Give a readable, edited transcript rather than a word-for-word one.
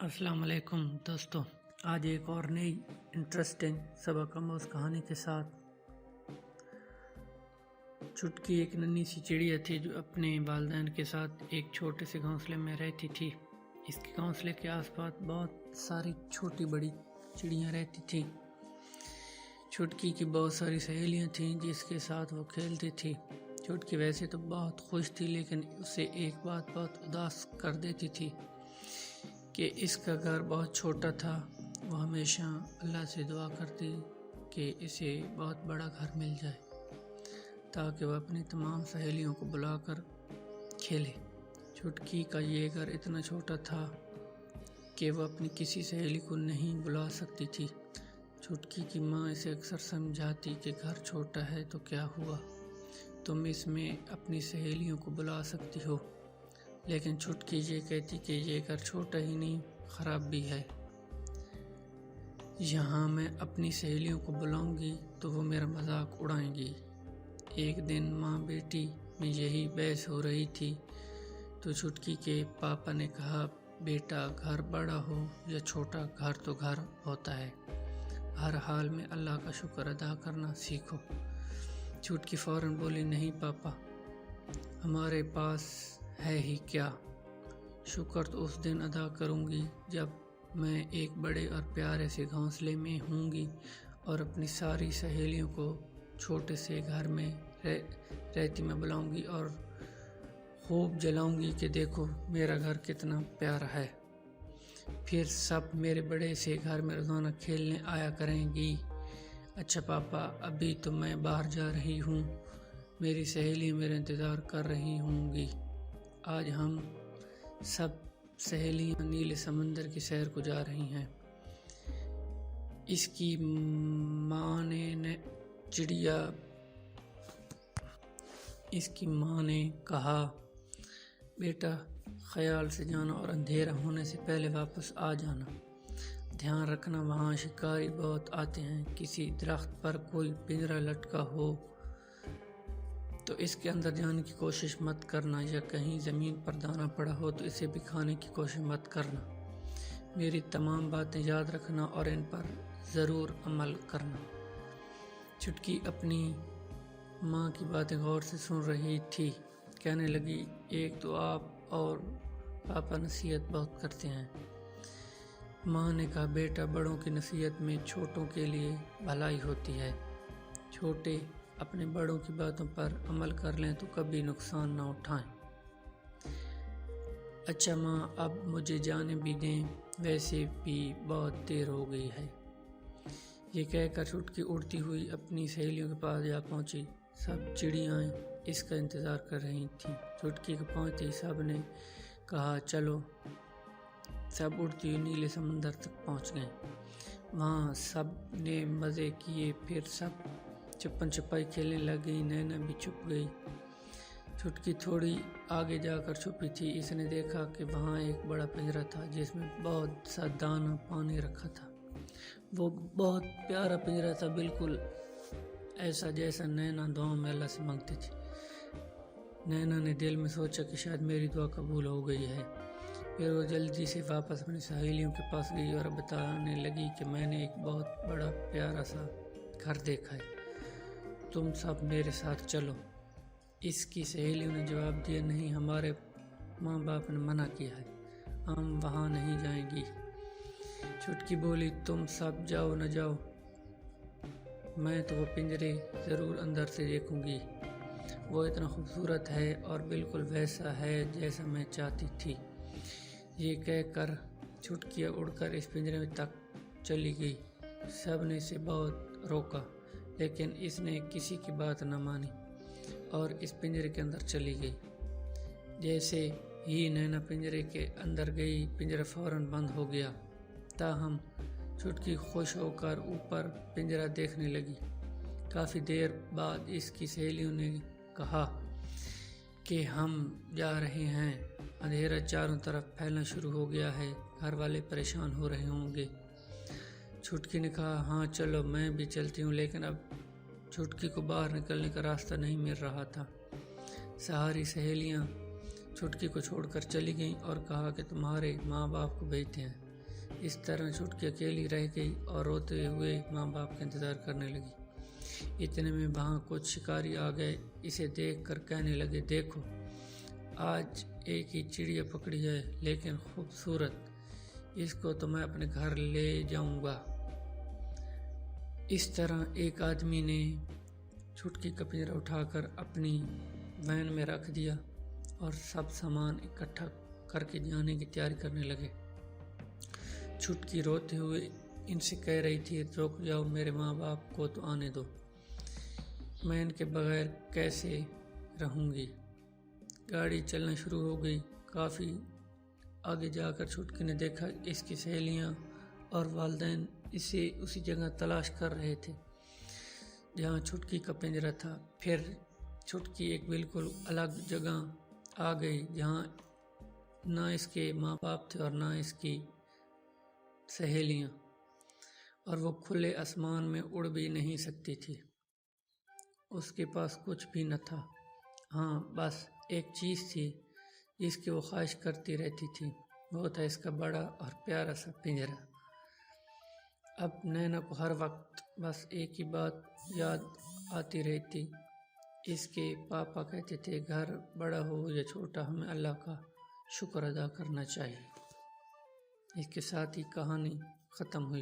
अस्सलाम वालेकुम दोस्तों, आज एक और नई इंटरेस्टिंग सबक आमोज़ कहानी के साथ। चुटकी एक नन्ही सी चिड़िया थी जो अपने वालिदैन के साथ एक छोटे से घोंसले में रहती थी। इसके घोंसले के आसपास बहुत सारी छोटी बड़ी चिड़ियाँ रहती थीं। चुटकी की बहुत सारी सहेलियाँ थीं जिसके साथ वो खेलती थी। चुटकी वैसे तो बहुत खुश थी, लेकिन उसे एक बात बहुत उदास कर देती थी कि इसका घर बहुत छोटा था। वो हमेशा अल्लाह से दुआ करती कि इसे बहुत बड़ा घर मिल जाए ताकि वह अपनी तमाम सहेलियों को बुलाकर खेले। चुटकी का ये घर इतना छोटा था कि वह अपनी किसी सहेली को नहीं बुला सकती थी। चुटकी की माँ इसे अक्सर समझाती कि घर छोटा है तो क्या हुआ, तुम इसमें अपनी सहेलियों को बुला सकती हो। लेकिन चुटकी ये कहती कि ये घर छोटा ही नहीं, ख़राब भी है। यहाँ मैं अपनी सहेलियों को बुलाऊंगी तो वो मेरा मजाक उड़ाएंगी। एक दिन माँ बेटी में यही बहस हो रही थी तो चुटकी के पापा ने कहा, बेटा घर बड़ा हो या छोटा, घर तो घर होता है। हर हाल में अल्लाह का शुक्र अदा करना सीखो। चुटकी फ़ौरन बोली, नहीं पापा, हमारे पास है ही क्या, शुक्र तो उस दिन अदा करूँगी जब मैं एक बड़े और प्यारे से घोंसले में होंगी और अपनी सारी सहेलियों को छोटे से घर में रहती में बुलाऊंगी और खूब जलाऊंगी कि देखो मेरा घर कितना प्यारा है। फिर सब मेरे बड़े से घर में रोज़ाना खेलने आया करेंगी। अच्छा पापा, अभी तो मैं बाहर जा रही हूँ, मेरी सहेलियाँ मेरा इंतज़ार कर रही होंगी। आज हम सब सहेलियाँ नीले समंदर की सैर को जा रही हैं। इसकी माँ ने कहा, बेटा ख्याल से जाना और अंधेरा होने से पहले वापस आ जाना। ध्यान रखना वहाँ शिकारी बहुत आते हैं। किसी दरख्त पर कोई पिंजरा लटका हो तो इसके अंदर जाने की कोशिश मत करना, या कहीं ज़मीन पर दाना पड़ा हो तो इसे भी खाने की कोशिश मत करना। मेरी तमाम बातें याद रखना और इन पर ज़रूर अमल करना। चुटकी अपनी माँ की बातें गौर से सुन रही थी। कहने लगी, एक तो आप और पापा नसीहत बहुत करते हैं। माँ ने कहा, बेटा बड़ों की नसीहत में छोटों के लिए भलाई होती है। छोटे अपने बड़ों की बातों पर अमल कर लें तो कभी नुकसान ना उठाएं। अच्छा माँ, अब मुझे जाने भी दें, वैसे भी बहुत देर हो गई है। ये कहकर चुटकी उड़ती हुई अपनी सहेलियों के पास जा पहुंची। सब चिड़ियाँ इसका इंतज़ार कर रही थीं। चुटकी के पहुँचते ही सब ने कहा, चलो। सब उड़ती हुई नीले समंदर तक पहुँच गए। वहाँ सब ने मज़े किए। फिर सब छुपन छुपाई खेलने लग गई। नैना भी छुप गई। चुटकी थोड़ी आगे जाकर छुपी थी। इसने देखा कि वहाँ एक बड़ा पिंजरा था जिसमें बहुत सा दाना पानी रखा था। वो बहुत प्यारा पिंजरा था, बिल्कुल ऐसा जैसा नैना दुआ में अल्लाह से मांगती थी। नैना ने दिल में सोचा कि शायद मेरी दुआ कबूल हो गई है। फिर वो जल्दी से वापस अपनी सहेलियों के पास गई और बताने लगी कि मैंने एक बहुत बड़ा प्यारा सा घर देखा है, तुम सब मेरे साथ चलो। इसकी सहेलियों ने जवाब दिया, नहीं, हमारे माँ बाप ने मना किया है, हम वहाँ नहीं जाएंगी। चुटकी बोली, तुम सब जाओ न जाओ, मैं तो वो पिंजरे ज़रूर अंदर से देखूंगी। वो इतना खूबसूरत है और बिल्कुल वैसा है जैसा मैं चाहती थी। ये कहकर चुटकियाँ उड़कर इस पिंजरे तक चली गई। सब ने इसे बहुत रोका, लेकिन इसने किसी की बात न मानी और इस पिंजरे के अंदर चली गई। जैसे ही नैना पिंजरे के अंदर गई, पिंजरा फौरन बंद हो गया। ताहम चुटकी खुश होकर ऊपर पिंजरा देखने लगी। काफ़ी देर बाद इसकी सहेलियों ने कहा कि हम जा रहे हैं, अंधेरा चारों तरफ फैलना शुरू हो गया है, घर वाले परेशान हो रहे होंगे। चुटकी ने कहा, हाँ चलो, मैं भी चलती हूँ। लेकिन अब चुटकी को बाहर निकलने का रास्ता नहीं मिल रहा था। सारी सहेलियाँ चुटकी को छोड़कर चली गईं और कहा कि तुम्हारे माँ बाप को भेजते हैं। اس طرح چھٹکی اکیلی رہ گئی اور روتے ہوئے ماں باپ کا انتظار کرنے لگی۔ اتنے میں وہاں کچھ شکاری آ گئے۔ اسے دیکھ کر کہنے لگے، دیکھو آج ایک ہی چڑیا پکڑی ہے لیکن خوبصورت، اس کو تو میں اپنے گھر لے جاؤں گا۔ اس طرح ایک آدمی نے چھٹکی کا پنجرا اٹھا کر اپنی وین میں رکھ دیا اور سب سامان اکٹھا کر کے جانے کی تیاری کرنے لگے۔ چھٹکی روتے ہوئے ان سے کہہ رہی تھی، رک جاؤ، میرے ماں باپ کو تو آنے دو، میں ان کے بغیر کیسے رہوں گی۔ گاڑی چلنا شروع ہو گئی۔ کافی آگے جا کر چھٹکی نے دیکھا اس کی سہیلیاں اور والدین اسے اسی جگہ تلاش کر رہے تھے جہاں چھٹکی کا پنجرا تھا۔ پھر چھٹکی ایک بالکل الگ جگہ آ گئی جہاں نہ اس کے ماں باپ تھے اور نہ اس کی سہیلیاں، اور وہ کھلے آسمان میں اڑ بھی نہیں سکتی تھی۔ اس کے پاس کچھ بھی نہ تھا، ہاں بس ایک چیز تھی جس کی وہ خواہش کرتی رہتی تھی، وہ تھا اس کا بڑا اور پیارا سا پنجرا۔ اب نینا کو ہر وقت بس ایک ہی بات یاد آتی رہتی۔ اس کے پاپا کہتے تھے، گھر بڑا ہو یا چھوٹا، ہمیں اللہ کا شکر ادا کرنا چاہیے۔ اس کے ساتھ ہی کہانی ختم ہوئی۔